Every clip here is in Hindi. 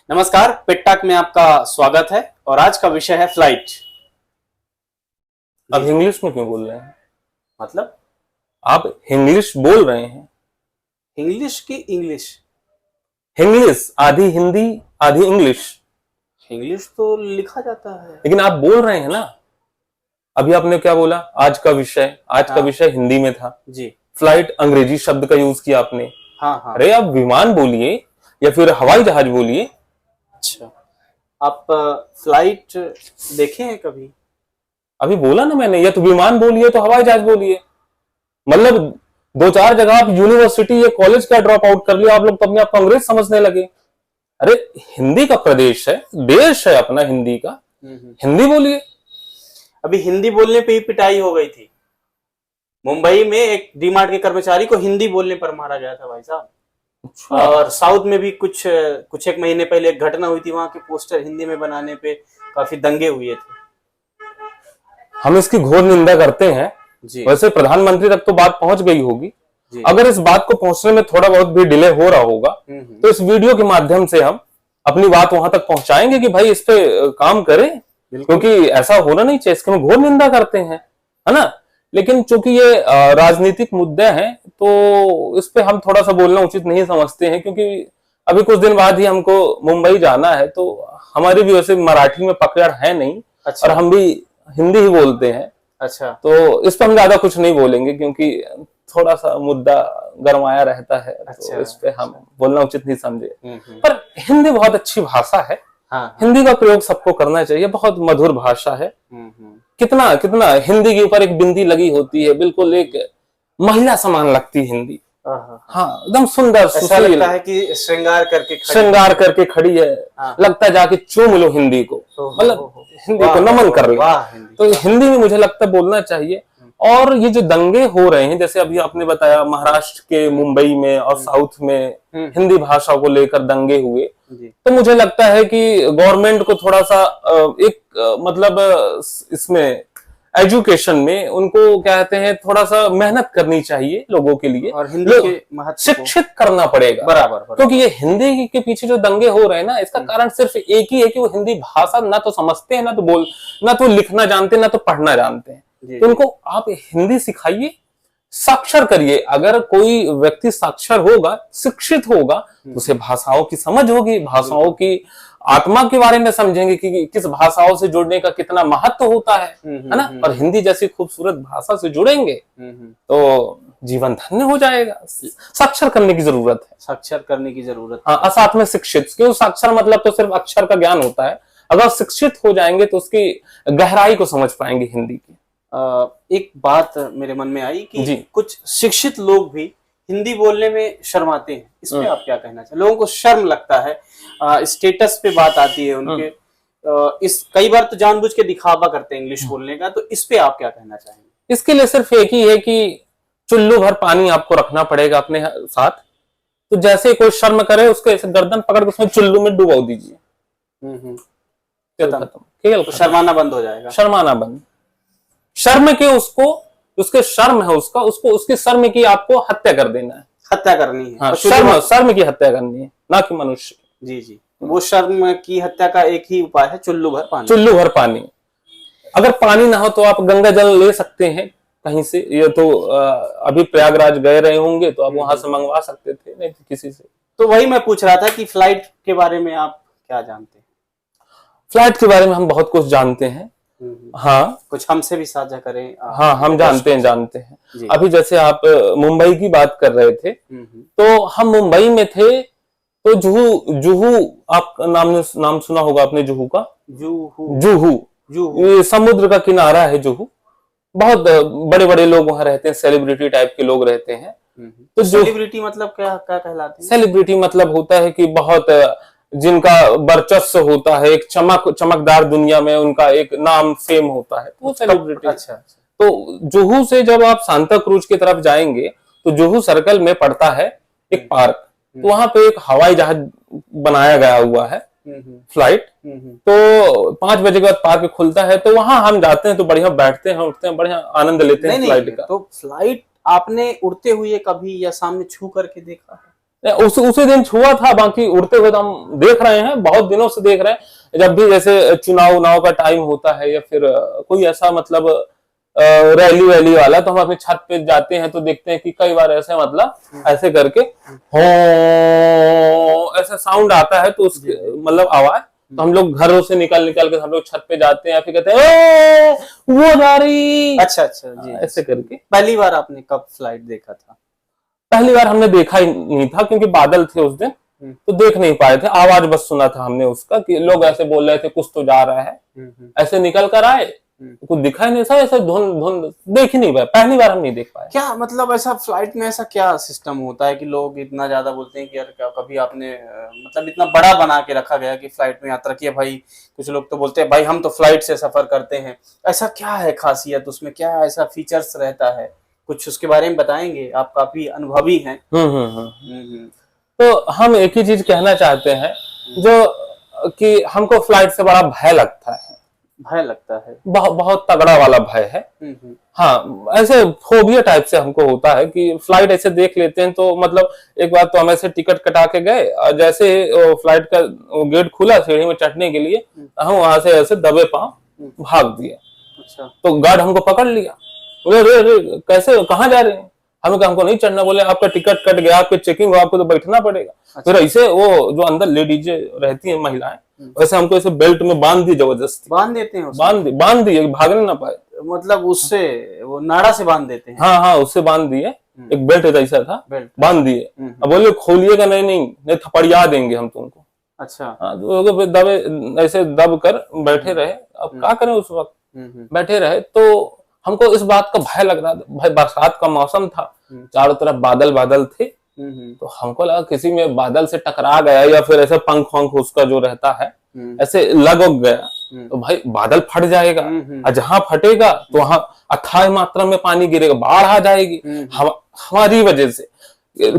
नमस्कार, पिटटाक में आपका स्वागत है और आज का विषय है फ्लाइट। अब इंग्लिश में क्यों बोल रहे हैं? मतलब आप इंग्लिश बोल रहे हैं। इंग्लिश की इंग्लिश? इंग्लिश आधी हिंदी आधी इंग्लिश। इंग्लिश तो लिखा जाता है लेकिन आप बोल रहे हैं ना। अभी आपने क्या बोला? आज का विषय, आज का विषय हिंदी में था जी। फ्लाइट अंग्रेजी शब्द का यूज किया आपने। हाँ। अरे आप विमान बोलिए या फिर हवाई जहाज बोलिए। अच्छा, आप फ्लाइट देखे हैं कभी? अभी बोला ना मैंने, या तो विमान बोलिए तो हवाई जहाज बोलिए। मतलब दो चार जगह आप यूनिवर्सिटी या कॉलेज का ड्रॉप आउट कर लिया आप लोग, तो अपने आप को अंग्रेज समझने लगे। अरे हिंदी का प्रदेश है, देश है अपना हिंदी का, हिंदी बोलिए। अभी हिंदी बोलने पे ही पिटाई हो गई थी। मुंबई में एक डीमार्ट के कर्मचारी को हिंदी बोलने पर मारा गया था भाई साहब। और साउथ में भी कुछ एक महीने पहले एक घटना हुई थी, वहां के पोस्टर हिंदी में बनाने पे काफी दंगे हुए थे। हम इसकी घोर निंदा करते हैं जी। वैसे प्रधानमंत्री तक तो बात पहुंच गई होगी। अगर इस बात को पहुंचने में थोड़ा बहुत भी डिले हो रहा होगा तो इस वीडियो के माध्यम से हम अपनी बात वहां तक पहुंचाएंगे कि भाई इस पे काम करें, क्योंकि ऐसा होना नहीं चाहिए। इसकी हम घोर निंदा करते हैं, है ना। लेकिन चूंकि ये राजनीतिक मुद्दे हैं तो इस पे हम थोड़ा सा बोलना उचित नहीं समझते हैं, क्योंकि अभी कुछ दिन बाद ही हमको मुंबई जाना है, तो हमारी भी वैसे मराठी में पकड़ है नहीं। अच्छा। और हम भी हिंदी ही बोलते हैं। अच्छा। तो इस पर हम ज्यादा कुछ नहीं बोलेंगे क्योंकि थोड़ा सा मुद्दा गरमाया रहता है। अच्छा, तो इस पे हम बोलना उचित नहीं समझे। पर हिंदी बहुत अच्छी भाषा है। हिंदी का प्रयोग सबको करना चाहिए, बहुत मधुर भाषा है। कितना कितना हिंदी के ऊपर एक बिंदी लगी होती है, बिल्कुल एक महिला समान लगती है हिंदी। हाँ, एकदम सुंदर, ऐसा लगता है कि श्रृंगार करके खड़ी है। लगता है जाके चूम लो हिंदी को, मतलब हिंदी को नमन कर लो। तो हिंदी में मुझे लगता है बोलना चाहिए। और ये जो दंगे हो रहे हैं, जैसे अभी आपने बताया महाराष्ट्र के मुंबई में और साउथ में हिंदी भाषा को लेकर दंगे हुए, तो मुझे लगता है कि गवर्नमेंट को थोड़ा सा मतलब इसमें एजुकेशन में उनको कहते हैं थोड़ा सा मेहनत करनी चाहिए लोगों के लिए, और हिंदी के महत्व शिक्षित करना पड़ेगा बराबर। क्योंकि ये हिंदी के पीछे जो दंगे हो रहे हैं ना, इसका कारण सिर्फ एक ही है कि वो हिंदी भाषा ना तो समझते हैं, ना तो लिखना जानते हैं, ना तो पढ़ना जानते हैं। तो उनको आप हिंदी सिखाइए, साक्षर करिए। अगर कोई व्यक्ति साक्षर होगा, शिक्षित होगा, तो उसे भाषाओं की समझ होगी, भाषाओं की आत्मा के बारे में समझेंगे कि किस भाषाओं से जुड़ने का कितना महत्व होता है ना। और हिंदी जैसी खूबसूरत भाषा से जुड़ेंगे तो जीवन धन्य हो जाएगा। साक्षर करने की जरूरत है, साक्षर करने की जरूरत। हाँ, साथ में शिक्षित। क्यों? साक्षर मतलब तो सिर्फ अक्षर का ज्ञान होता है। अगर शिक्षित हो जाएंगे तो उसकी गहराई को समझ पाएंगे हिंदी की। एक बात मेरे मन में आई कि कुछ शिक्षित लोग भी हिंदी बोलने में शर्माते हैं। इस पे आप क्या कहना चाहिए? लोगों को शर्म लगता है, स्टेटस पे बात आती है उनके, इस कई बार तो जानबूझ के दिखावा करते हैं इंग्लिश बोलने का। तो इस पे आप क्या कहना चाहेंगे? इसके लिए सिर्फ एक ही है कि चुल्लू भर पानी आपको रखना पड़ेगा अपने साथ। तो जैसे कोई शर्म करे उसको ऐसे गर्दन पकड़ के उसमें चुल्लू में डुबा दीजिए, खत्म। तो शर्माना बंद हो जाएगा। शर्माना बंद। शर्म के उसके शर्म है उसको उसकी शर्म की आपको हत्या कर देना है। हत्या करनी है। हाँ, शर्म की हत्या करनी है, ना कि मनुष्य। जी। वो शर्म की हत्या का एक ही उपाय है, चुल्लू भर पानी। चुल्लू भर पानी। अगर पानी ना हो तो आप गंगा जल ले सकते हैं कहीं से। ये तो अभी प्रयागराज गए रहे होंगे तो आप वहां से मंगवा सकते थे, नहीं तो किसी से। तो वही मैं पूछ रहा था कि फ्लाइट के बारे में आप क्या जानते हैं? फ्लाइट के बारे में हम बहुत कुछ जानते हैं। हाँ, कुछ हमसे भी साझा करें। हाँ, हम जानते हैं। अभी जैसे आप मुंबई की बात कर रहे थे, तो हम मुंबई में थे तो जुहू आप नाम सुना होगा आपने, जुहू का। जुहू ये समुद्र का किनारा है। जुहू बहुत बड़े बड़े लोग वहां रहते हैं, सेलिब्रिटी टाइप के लोग रहते हैं। तो सेलिब्रिटी मतलब क्या कहलाते हैं? सेलिब्रिटी मतलब होता है कि बहुत जिनका वर्चस्व होता है, एक चमकदार दुनिया में उनका एक नाम फेम होता है, तो सेलिब्रिटी। अच्छा। तो जुहू से जब आप सांता क्रूज की तरफ जाएंगे तो जुहू सर्कल में पड़ता है एक पार्क। तो वहां पे एक हवाई जहाज बनाया गया हुआ है, फ्लाइट। तो 5 बजे के बाद पार्क खुलता है, तो वहां हम जाते हैं, तो बढ़िया बैठते हैं, उठते हैं, बढ़िया आनंद लेते हैं फ्लाइट का। तो फ्लाइट आपने उड़ते हुए कभी या सामने छू करके देखा है? उसी दिन छुआ था, बाकी उड़ते हुए तो हम देख रहे हैं, बहुत दिनों से देख रहे हैं। जब भी जैसे चुनाव का टाइम होता है या फिर कोई ऐसा मतलब रैली वैली वाला, तो हम अपनी छत पे जाते हैं तो देखते हैं कि कई बार ऐसे मतलब ऐसे करके हो ऐसा साउंड आता है, तो उसके मतलब आवाज, तो हम लोग घरों से निकल के हम लोग छत पे जाते हैं, फिर कहते हैं वो जा रही। अच्छा जी, ऐसे करके। पहली बार आपने कब फ्लाइट देखा था? पहली बार हमने देखा ही नहीं था, क्योंकि बादल थे उस दिन, तो देख नहीं पाए थे। आवाज बस सुना था हमने उसका कि लोग ऐसे बोल रहे थे कुछ तो जा रहा है। ऐसे निकल कर आए, कुछ दिखा ही नहीं, सब ऐसे धुंध देख ही नहीं पाए। पहली बार हम नहीं देख पाए। क्या मतलब ऐसा फ्लाइट में ऐसा क्या सिस्टम होता है कि लोग इतना ज्यादा बोलते हैं कि यार क्या कभी आपने मतलब इतना बड़ा बना के रखा गया कि फ्लाइट में यात्रा किया भाई? कुछ लोग तो बोलते हैं भाई हम तो फ्लाइट से सफर करते हैं। ऐसा क्या है खासियत उसमें, क्या ऐसा फीचर्स रहता है? कुछ उसके बारे में बताएंगे, आप काफी अनुभवी हैं। तो हम एक ही चीज कहना चाहते हैं, जो कि हमको फ्लाइट से बड़ा भय लगता है। भय लगता है? बहुत तगड़ा वाला भय है। हाँ, ऐसे फोबिया टाइप से हमको होता है कि फ्लाइट ऐसे देख लेते हैं तो मतलब एक बार तो हम ऐसे टिकट कटा के गए, और जैसे फ्लाइट का गेट खुला सीढ़ी में चढ़ने के लिए, हम वहां से ऐसे दबे पांव भाग दिए। अच्छा। तो गार्ड हमको पकड़ लिया, बोले रे कैसे, कहाँ जा रहे हैं? हमें कहा हमको नहीं चढ़ना। बोले आपका टिकट कट गया, आपकी चेकिंग हो, आपको तो बैठना पड़ेगा। अच्छा। फिर ऐसे वो जो अंदर लेडीज रहती है महिलाएं, वैसे हमको ऐसे बेल्ट में बांध दी, जबरदस्ती बांध देते हैं। बांध दिए, भागने ना पाए। मतलब उससे वो नाड़ा से बांध देते हैं? हाँ, उससे बांध दिए। एक बेल्ट ऐसा था, बांध दिए। अब बोले खोलिएगा नहीं थपड़िया देंगे हम तुमको। अच्छा। हाँ, तो दबे ऐसे दब कर बैठे रहे। अब क्या करें, उस वक्त बैठे रहे। तो हमको इस बात का भय लग रहा था, भाई बरसात का मौसम था, चारों तरफ बादल थे, तो हमको लगा किसी में बादल से टकरा गया या फिर ऐसे पंख उसका जो रहता है ऐसे लग गया, तो भाई बादल फट जाएगा, और जहां फटेगा तो वहां अथाह मात्रा में पानी गिरेगा, बाढ़ आ जाएगी। हमारी वजह से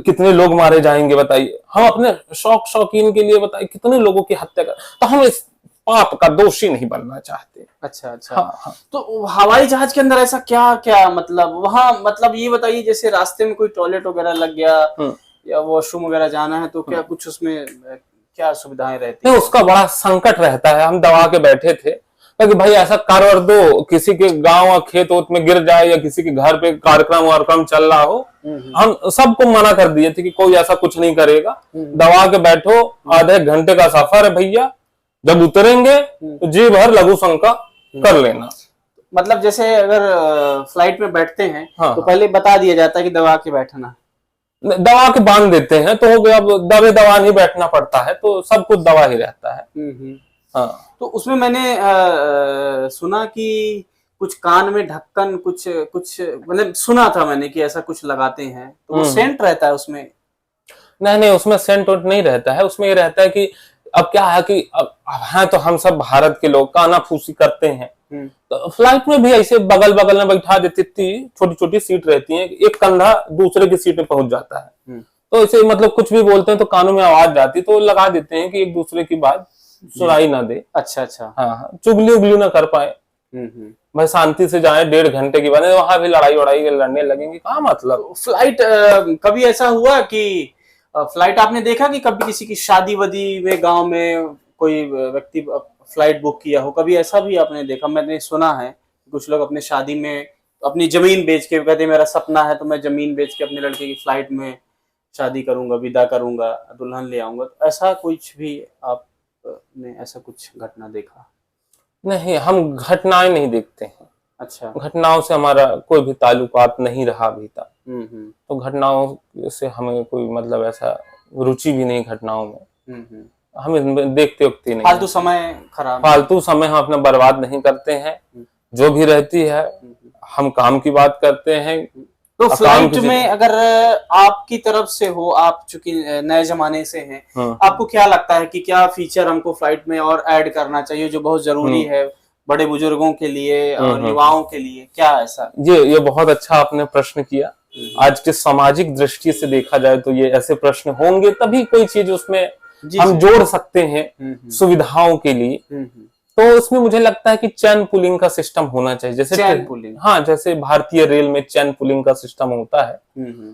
कितने लोग मारे जाएंगे बताइए। हम अपने शौकीन के लिए बताइए कितने लोगों की हत्या कर, तो हम इस पाप का दोषी नहीं बनना चाहते। अच्छा। हाँ। तो हवाई जहाज के अंदर ऐसा क्या मतलब वहाँ, मतलब ये बताइए, जैसे रास्ते में कोई टॉयलेट वगैरह लग गया या वॉशरूम वगैरह जाना है, तो क्या कुछ उसमें क्या सुविधाएं रहती है? उसका बड़ा संकट रहता है। हम दबा के बैठे थे कि भाई ऐसा कर दो, किसी के गांव या खेत में गिर जाए या किसी के घर पे कार्यक्रम चल रहा हो। हम सबको मना कर दिए थे कि कोई ऐसा कुछ नहीं करेगा, दबा के बैठो, आधे घंटे का सफर है भैया, जब उतरेंगे तो जी भर लघु शंका कर लेना। मतलब जैसे अगर फ्लाइट में बैठते हैं तो पहले बता दिया जाता है कि दबा के बैठना, दबा के बांध देते हैं, तो हो गया। अब दबा नहीं बैठना पड़ता है, तो सब कुछ दबा ही रहता है। हाँ। तो उसमें मैंने सुना कि कुछ कान में ढक्कन कुछ मतलब सुना था मैंने कि ऐसा कुछ लगाते हैं, तो वो सेंट रहता है उसमें? नहीं, उसमें सेंट नहीं रहता है। उसमें ये रहता है कि अब क्या है कि अब हाँ, तो हम सब भारत के लोग काना फूसी करते हैं, तो फ्लाइट में भी ऐसे बगल में बैठा देती थी, छोटी सीट रहती है, एक कंधा दूसरे की सीट में पहुंच जाता है, तो ऐसे मतलब कुछ भी बोलते हैं तो कानों में आवाज जाती, तो लगा देते हैं कि एक दूसरे की बात सुनाई ना दे। अच्छा। हाँ, चुगली उगली ना कर पाए, भाई शांति से जाए। 1.5 घंटे की बात है, वहां भी लड़ाई लड़ने लगेंगे, कहाँ मतलब। फ्लाइट कभी ऐसा हुआ कि फ्लाइट आपने देखा कि कभी किसी की शादी वदी में गांव में कोई व्यक्ति फ्लाइट बुक किया हो, कभी ऐसा भी आपने देखा? मैंने सुना है कुछ लोग अपने शादी में अपनी जमीन बेच के कहते मेरा सपना है तो मैं जमीन बेच के अपने लड़के की फ्लाइट में शादी करूंगा, विदा करूंगा, दुल्हन ले आऊंगा। तो ऐसा कुछ भी आपने ऐसा कुछ घटना देखा? नहीं, हम घटनाएं नहीं देखते हैं। अच्छा। घटनाओं से हमारा कोई भी ताल्लुकात नहीं रहा अभी तक। तो घटनाओं से हमें कोई मतलब ऐसा रुचि भी नहीं घटनाओं में। हम इसमें देखते उगते नहीं। फालतू समय हम अपना बर्बाद नहीं करते हैं। जो भी रहती है हम काम की बात करते हैं। तो फ्लाइट में अगर आपकी तरफ से हो, आप चूंकि नए जमाने से हैं, आपको क्या लगता है कि क्या फीचर हमको फ्लाइट में और ऐड करना चाहिए जो बहुत जरूरी है बड़े बुजुर्गों के लिए और युवाओं के लिए? क्या ऐसा? ये बहुत अच्छा आपने प्रश्न किया। आज के सामाजिक दृष्टि से देखा जाए तो ये ऐसे प्रश्न होंगे तभी कोई चीज उसमें हम जोड़ सकते हैं सुविधाओं के लिए। तो उसमें मुझे लगता है कि चैन पुलिंग का सिस्टम होना चाहिए, जैसे चैन पुलिंग, हाँ, जैसे भारतीय रेल में चैन पुलिंग का सिस्टम होता है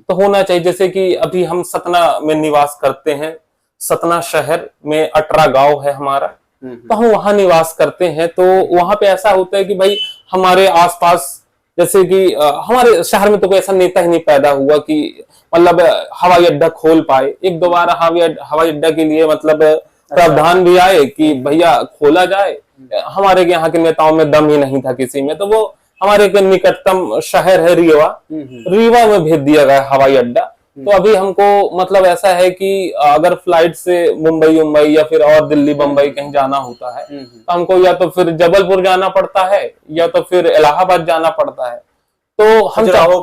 तो होना चाहिए। जैसे कि अभी हम सतना में निवास करते हैं, सतना शहर में 18 गांव है हमारा, तो हम वहां निवास करते हैं, तो वहां पे ऐसा होता है कि भाई हमारे आसपास, जैसे कि हमारे शहर में तो कोई ऐसा नेता ही नहीं पैदा हुआ कि मतलब हवाई अड्डा खोल पाए। एक दो बार हवाई अड्डा के लिए मतलब प्रावधान भी आए कि भैया खोला जाए, हमारे यहाँ के नेताओं में दम ही नहीं था किसी में, तो वो हमारे के निकटतम शहर है रीवा, रीवा में भेज दिया गया हवाई अड्डा। तो अभी हमको मतलब ऐसा है कि अगर फ्लाइट से मुंबई या फिर और दिल्ली बम्बई कहीं जाना होता है तो हमको या तो फिर जबलपुर जाना पड़ता है या तो फिर इलाहाबाद जाना पड़ता है। तो हम खजुराहो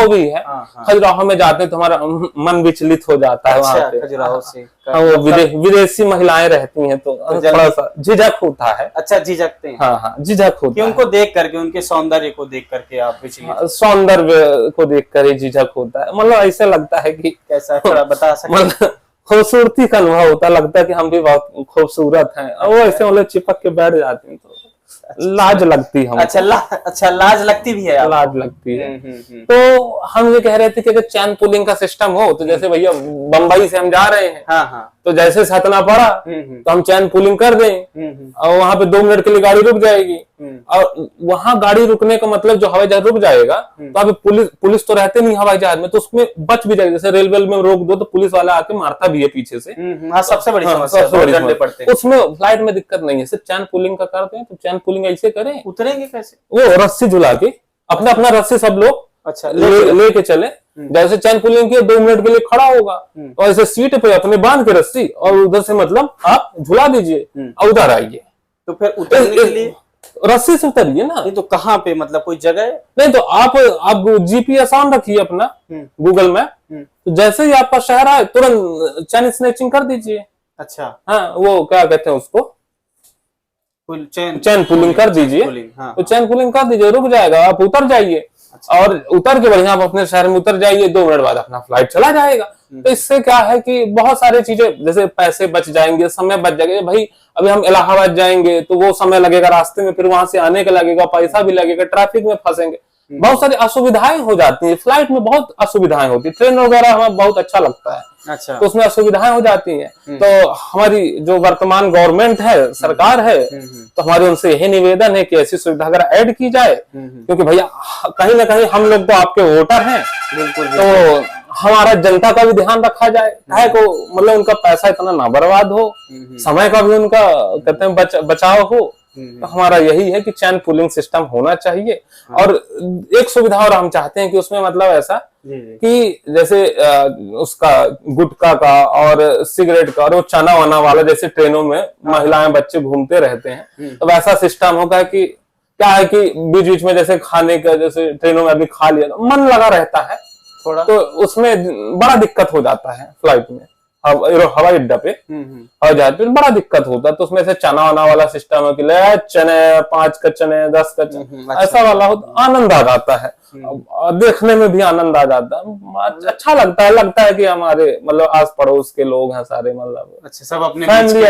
भी है, खजुराहो में जाते हैं तो हमारा मन विचलित हो जाता है। वहां पे खजुराहो से वो विदेशी महिलाएं रहती हैं तो थोड़ा सा झिझक होता है। अच्छा, झिझकते हैं? हाँ, झिझक होता है। उनको देख करके, उनके सौंदर्य को देख करके आप विचलित? सौंदर्य को देख कर झिझक होता है, मतलब ऐसा लगता है कि कैसा, थोड़ा बता सकते? मतलब खूबसूरती का अनुभव होता, लगता है कि हम भी बहुत खूबसूरत हैं, और वो ऐसे मतलब चिपक के बैठ जाते हैं तो लाज लगती है। अच्छा, लाज लगती भी है? लाज लगती है। तो हम ये कह रहे थे कि अगर चैन पुलिंग का सिस्टम हो तो जैसे भैया बंबई से हम जा रहे हैं, हाँ, तो जैसे सतना पड़ा तो हम चैन पुलिंग कर दें और वहां पे 2 मिनट के लिए गाड़ी रुक जाएगी, और वहां गाड़ी रुकने का मतलब जो हवाई जहाज रुक जाएगा तो अभी पुलिस तो रहते नहीं हवाई जहाज में, तो उसमें बच भी जाएगा। जैसे रेलवे में रोक दो तो पुलिस वाला आके मारता भी है पीछे से, सबसे बड़ी समस्या। उसमें फ्लाइट में दिक्कत नहीं है, सिर्फ चैन पुलिंग का करते हैं। तो चैन पुलिंग ऐसे करें, उतरेंगे कैसे? वो रस्सी झुला के अपना रस्सी सब लोग अच्छा लेके चले, जैसे चैन पुलिंग किया 2 मिनट के लिए खड़ा होगा और ऐसे सीट पे अपने बांध के रस्सी और उधर से मतलब आप झुला दीजिए और उधर आइए। तो फिर उतरने के लिए रस्सी से उतरिए ना। नहीं तो कहाँ पे, मतलब कोई जगह? नहीं तो आप जीपीएस ऑन रखिए अपना गूगल मैप, तो जैसे ही आपका शहर आए तुरंत चैन स्नैचिंग कर दीजिए। अच्छा, हाँ, वो क्या कहते हैं उसको, चैन पुलिंग कर दीजिए। तो चैन पुलिंग कर दीजिए, रुक जाएगा, आप उतर जाइए। अच्छा। और उतर के बढ़िया आप अपने शहर में उतर जाइए, 2 मिनट बाद अपना फ्लाइट चला जाएगा। तो इससे क्या है कि बहुत सारी चीजें, जैसे पैसे बच जाएंगे, समय बच जाएगा। भाई अभी हम इलाहाबाद जाएंगे तो वो समय लगेगा रास्ते में, फिर वहां से आने का लगेगा, पैसा भी लगेगा, ट्रैफिक में फंसेंगे, बहुत सारी असुविधाएं हो जाती है। फ्लाइट में बहुत असुविधाएं होती है, ट्रेन वगैरह हमें बहुत अच्छा लगता है। अच्छा। तो उसमें असुविधाएं हो जाती हैं। तो हमारी जो वर्तमान गवर्नमेंट है, सरकार है, तो हमारी उनसे यही निवेदन है कि ऐसी सुविधा अगर ऐड की जाए, क्योंकि भैया कहीं ना कहीं हम लोग तो आपके वोटर हैं, बिल्कुल, तो हमारा जनता का भी ध्यान रखा जाए, काहे को मतलब उनका पैसा इतना ना बर्बाद हो, समय का भी उनका कहते हैं बचाव हो। तो हमारा यही है कि चैन पुलिंग सिस्टम होना चाहिए। और एक सुविधा और हम चाहते हैं कि उसमें मतलब ऐसा कि जैसे उसका गुटखा का और सिगरेट का और वो चना वना वाला, जैसे ट्रेनों में महिलाएं बच्चे घूमते रहते हैं, तो वैसा सिस्टम होगा कि क्या है कि बीच बीच में जैसे खाने का, जैसे ट्रेनों में अभी खा लिया, मन लगा रहता है थोड़ा, तो उसमें बड़ा दिक्कत हो जाता है फ्लाइट में, हवाई अड्डा पे, हवाई जहाज पे बड़ा दिक्कत होता है। तो उसमें से चना वना वाला सिस्टम है कि ले चने 5 का चने 10 का चने, ऐसा वाला हो तो आनंद आ जाता है, देखने में भी आनंद आ जाता है, अच्छा लगता है कि हमारे मतलब आस पड़ोस के लोग हैं सारे, मतलब अच्छा सब अपने फैमिली,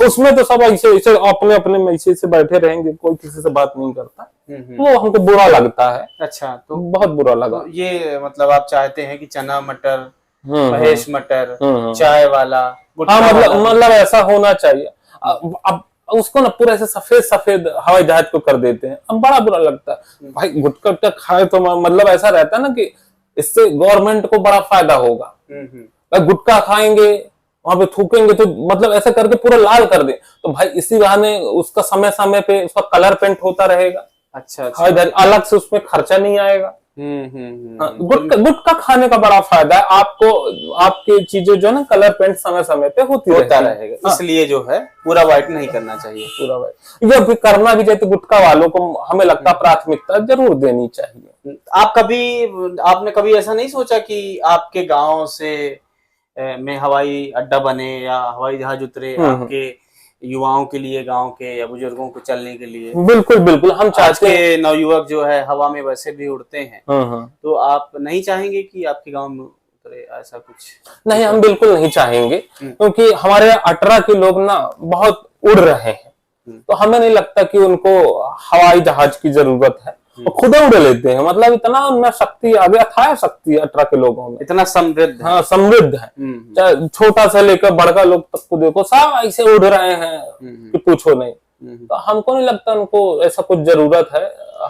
उसमें तो सब ऐसे अपने अपने में ऐसे बैठे रहेंगे, कोई किसी से बात नहीं करता, वो हमको बुरा लगता है। अच्छा, तो बहुत बुरा लगा। तो ये मतलब आप चाहते हैं कि चना मटर, महेश मटर, चाय वाला, हाँ, मतलब ऐसा होना चाहिए। अब उसको ना पूरा ऐसे सफेद हवाई जहाज को कर देते हैं, अब बड़ा बुरा लगता है। भाई गुटखा खाए तो मतलब ऐसा रहता है ना कि इससे गवर्नमेंट को बड़ा फायदा होगा। गुटखा खाएंगे, वहां पे थूकेंगे तो मतलब ऐसा करके पूरा लाल कर दे, तो भाई इसी बहाने उसका समय समय पे उसका कलर पेंट होता रहेगा। अच्छा, अलग से उसमें खर्चा नहीं आएगा। गुटखा खाने का बड़ा फायदा है आपको, आपकी चीजें जो है ना कलर पेंट समय समय पे होता रहेगा, इसलिए जो है पूरा व्हाइट नहीं करना चाहिए। पूरा व्हाइट जब भी करना भी चाहिए तो गुटखा वालों को हमें लगता है प्राथमिकता जरूर देनी चाहिए। आपने कभी ऐसा नहीं सोचा कि आपके गांव से में हवाई अड्डा बने या हवाई जहाज उतरे आपके युवाओं के लिए, गांव के या बुजुर्गों को चलने के लिए? बिल्कुल हम चाहते हैं। नवयुवक जो है हवा में वैसे भी उड़ते हैं, तो आप नहीं चाहेंगे कि आपके गांव में उतरे ऐसा कुछ? नहीं, हम बिल्कुल नहीं चाहेंगे, क्योंकि हमारे 18 के लोग ना बहुत उड़ रहे हैं, तो हमें नहीं लगता कि उनको हवाई जहाज की जरूरत है, वो खुद उड़ लेते हैं। मतलब इतना उनमें शक्ति आ गया था, शक्ति अठारह के लोगों में इतना समृद्ध, हाँ समृद्ध है। चाहे छोटा सा लेकर बड़का लोग तक को देखो, सब ऐसे उड़ रहे हैं कि पूछो नहीं। तो हमको नहीं लगता उनको ऐसा कुछ जरूरत है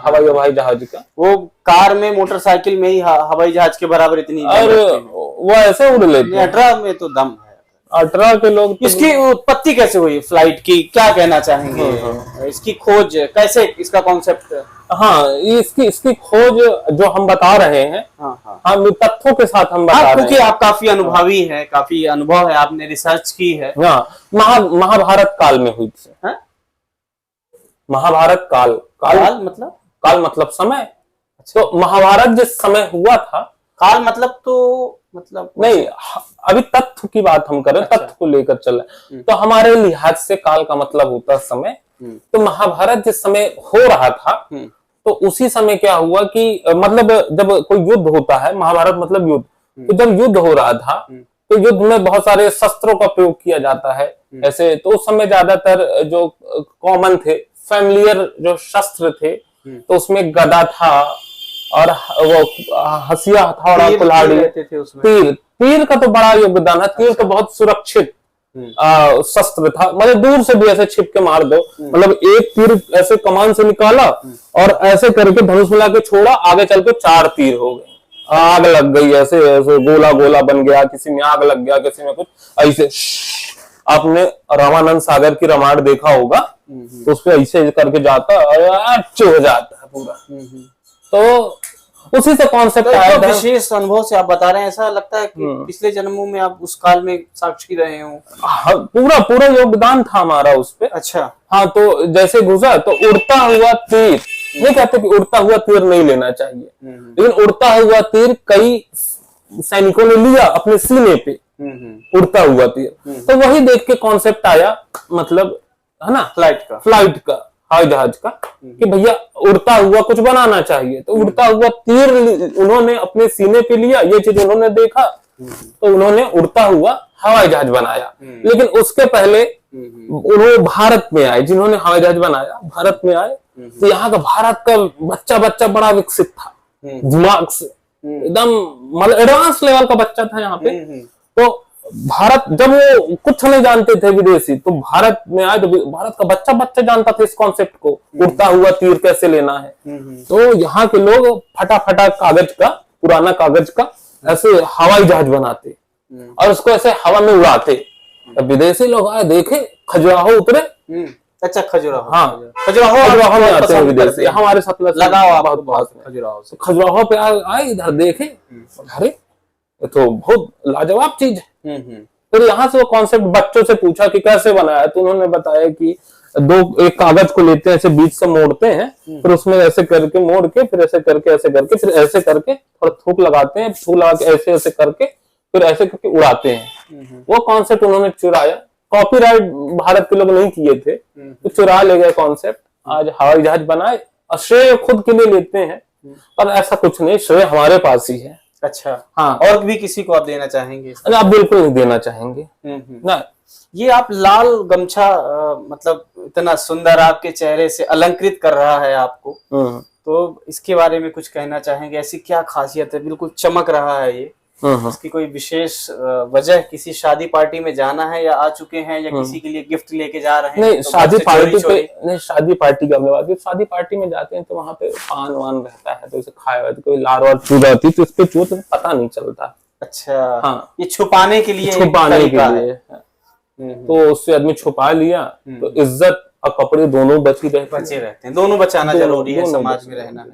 हवाई जहाज का। वो कार में मोटरसाइकिल में ही हवाई जहाज के बराबर इतनी, और वो ऐसे उड़ लेते हैं। 18 में तो दम है। 18 के लोग तो इसकी उत्पत्ति कैसे हुई फ्लाइट की, क्या कहना चाहेंगे? इसकी खोज कैसे, इसका कॉन्सेप्ट? हाँ, इसकी खोज जो हम बता रहे हैं, हम तथ्यों के साथ हम बता रहे हैं, क्योंकि आप काफी अनुभवी हैं, काफी अनुभव है, आपने रिसर्च की है। हाँ, महाभारत काल में हुई थी। महाभारत काल मतलब समय। तो महाभारत जिस समय हुआ था, काल मतलब नहीं, अभी तथ्य की बात हम करें, तथ्य को लेकर चले तो हमारे लिहाज से काल का मतलब होता है समय। तो महाभारत जिस समय हो रहा था, तो उसी समय क्या हुआ कि मतलब जब कोई युद्ध होता है, महाभारत मतलब युद्ध, तो जब युद्ध हो रहा था तो युद्ध में बहुत सारे शस्त्रों का प्रयोग किया जाता है ऐसे। तो उस समय ज्यादातर जो कॉमन थे, फैमिलियर जो शस्त्र थे, तो उसमें गदा था और वो हसिया, हथौड़ा, कुल्हाड़ी, तीर का तो बड़ा योगदान है। तीर तो बहुत सुरक्षित शस्त्र था, मतलब दूर से भी ऐसे छिप के मार दो, मतलब एक तीर ऐसे कमान से निकाला और ऐसे करके धनुष मिला के छोड़ा, आगे चल के 4 तीर हो गए, आग लग गई, ऐसे ऐसे गोला गोला बन गया, किसी में आग लग गया, किसी में कुछ ऐसे। आपने रामानंद सागर की रामायण देखा होगा, तो उसपे ऐसे करके जाता अच्छे हो जाता है पूरा। तो उसी से कॉन्सेप्ट आया था। विशेष अनुभव से आप बता रहे हैं, ऐसा लगता है कि पिछले जन्मों में आप उस काल में साक्षी रहे हो। हाँ, पूरा योगदान था हमारा उस पे। अच्छा। हाँ, तो जैसे घुसा तो उड़ता हुआ तीर, नहीं कहते कि उड़ता हुआ तीर नहीं लेना चाहिए, लेकिन उड़ता हुआ तीर कई सैनिकों ने लिया अपने सीने पे, उड़ता हुआ तीर। तो वही देख के कॉन्सेप्ट आया, मतलब है ना, फ्लाइट का, हवाई जहाज का, कि भैया उड़ता हुआ कुछ बनाना चाहिए। तो उड़ता हुआ तीर उन्होंने अपने सीने पे लिया, ये चीज उन्होंने देखा, तो उन्होंने उड़ता हुआ हवाई जहाज बनाया। लेकिन उसके पहले उन्होंने भारत में आए, जिन्होंने हवाई जहाज बनाया भारत में आए, तो यहाँ का भारत का बच्चा बड़ा विकसित था दिमाग से, एकदम मतलब एडवांस लेवल का बच्चा था यहाँ पे। तो भारत, जब वो कुछ नहीं जानते थे विदेशी, तो भारत में आए तो भारत का बच्चा जानता था इस कॉन्सेप्ट को, उड़ता हुआ तीर कैसे लेना है। तो यहाँ के लोग फटा कागज का, पुराना कागज का ऐसे हवाई जहाज बनाते और उसको ऐसे हवा में उड़ाते। तो विदेशी लोग आए, देखे, खजुराहो उतरे। अच्छा, खजुराहो। हाँ, खजुराहो में आते हैं विदेशी, हमारे साथ लगाओ बहुत खजुराहो पे आए, इधर देखे, अरे तो बहुत लाजवाब चीज है। फिर यहाँ से वो कॉन्सेप्ट बच्चों से पूछा कि कैसे बनाया, तो उन्होंने बताया कि एक कागज को लेते हैं, ऐसे बीच से मोड़ते हैं, फिर उसमें ऐसे करके मोड़ के, फिर ऐसे करके फिर ऐसे करके थोड़ा थूक लगाते हैं, थूक लगा के ऐसे करके फिर ऐसे करके उड़ाते हैं। वो कॉन्सेप्ट उन्होंने चुराया, कॉपीराइट भारत के लोग नहीं किए थे, तो चुरा ले गए कॉन्सेप्ट, आज हवाई जहाज बनाए और श्रेय खुद के लिए लेते हैं। पर ऐसा कुछ नहीं, श्रेय हमारे पास ही है। अच्छा। हाँ, और भी किसी को आप देना चाहेंगे? आप बिल्कुल नहीं देना चाहेंगे ना। ये आप लाल गमछा, मतलब इतना सुंदर आपके चेहरे से अलंकृत कर रहा है आपको, तो इसके बारे में कुछ कहना चाहेंगे? ऐसी क्या खासियत है, बिल्कुल चमक रहा है ये? इसकी कोई विशेष वजह, किसी शादी पार्टी में जाना है या आ चुके हैं, या किसी के लिए गिफ्ट लेके जा रहे हैं? नहीं, शादी पार्टी पे नहीं, शादी पार्टी की हमने बात की। शादी पार्टी में जाते हैं तो वहां पे पान वान रहता है, तो इसे खाया हुआ, तो कोई लार वार चूर आती है, तो इस पे चूर तो पता नहीं चलता। अच्छा। हाँ, ये छुपाने के लिए तो उससे आदमी छुपा लिया, तो इज्जत और कपड़े दोनों बचे रहते हैं। दोनों बचाना जरूरी है समाज में रहना है।